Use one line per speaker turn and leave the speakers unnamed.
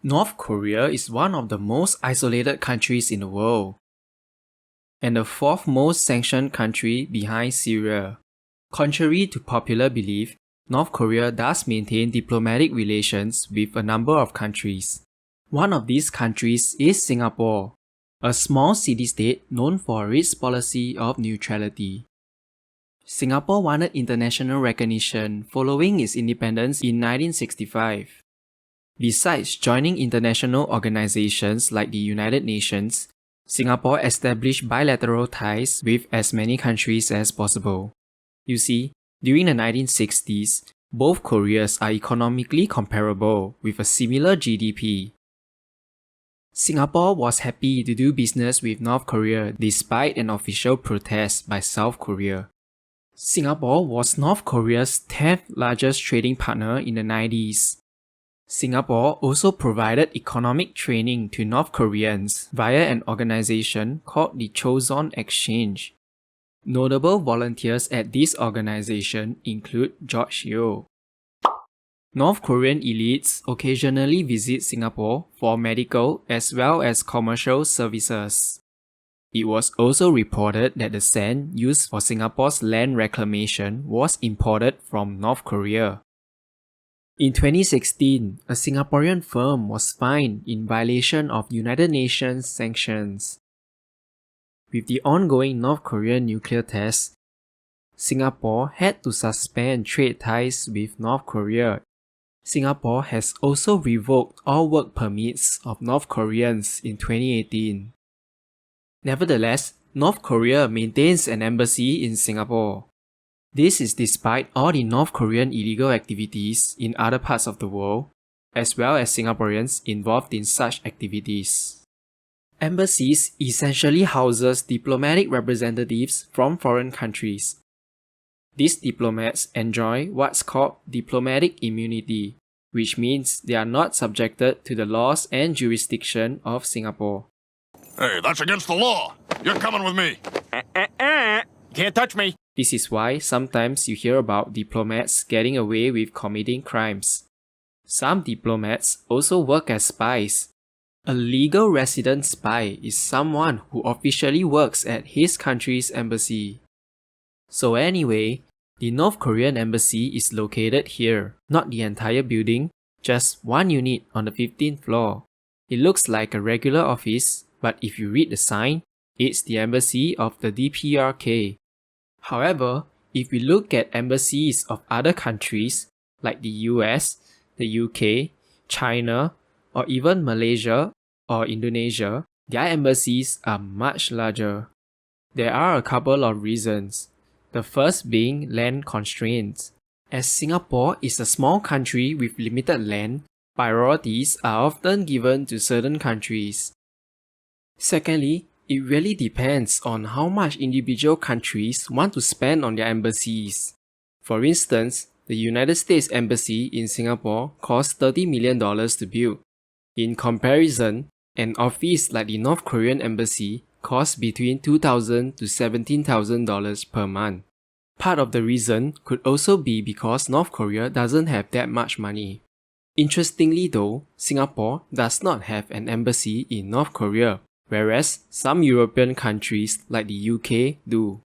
North Korea is one of the most isolated countries in the world, and the fourth most sanctioned country behind Syria. Contrary to popular belief, North Korea does maintain diplomatic relations with a number of countries. One of these countries is Singapore, a small city-state known for its policy of neutrality. Singapore wanted international recognition following its independence in 1965. Besides joining international organizations like the United Nations, Singapore established bilateral ties with as many countries as possible. You see, during the 1960s, both Koreas are economically comparable with a similar GDP. Singapore was happy to do business with North Korea despite an official protest by South Korea. Singapore was North Korea's 10th largest trading partner in the 90s. Singapore also provided economic training to North Koreans via an organization called the Choson Exchange. Notable volunteers at this organization include George Yeo. North Korean elites occasionally visit Singapore for medical as well as commercial services. It was also reported that the sand used for Singapore's land reclamation was imported from North Korea. In 2016, a Singaporean firm was fined in violation of United Nations sanctions. With the ongoing North Korean nuclear tests, Singapore had to suspend trade ties with North Korea. Singapore has also revoked all work permits of North Koreans in 2018. Nevertheless, North Korea maintains an embassy in Singapore. This is despite all the North Korean illegal activities in other parts of the world, as well as Singaporeans involved in such activities. Embassies essentially houses diplomatic representatives from foreign countries. These diplomats enjoy what's called diplomatic immunity, which means they are not subjected to the laws and jurisdiction of Singapore.
Hey, that's against the law. You're coming with me.
Can't touch me.
This is why sometimes you hear about diplomats getting away with committing crimes. Some diplomats also work as spies. A legal resident spy is someone who officially works at his country's embassy. So anyway, the North Korean embassy is located here, not the entire building, just one unit on the 15th floor. It looks like a regular office, but if you read the sign, it's the embassy of the DPRK. However, if we look at embassies of other countries like the US, the UK, China, or even Malaysia or Indonesia, their embassies are much larger. There are a couple of reasons. The first being land constraints. As Singapore is a small country with limited land, priorities are often given to certain countries. Secondly, it really depends on how much individual countries want to spend on their embassies. For instance, the United States Embassy in Singapore costs $30 million to build. In comparison, an office like the North Korean Embassy costs between $2,000 to $17,000 per month. Part of the reason could also be because North Korea doesn't have that much money. Interestingly though, Singapore does not have an embassy in North Korea, whereas some European countries like the UK do.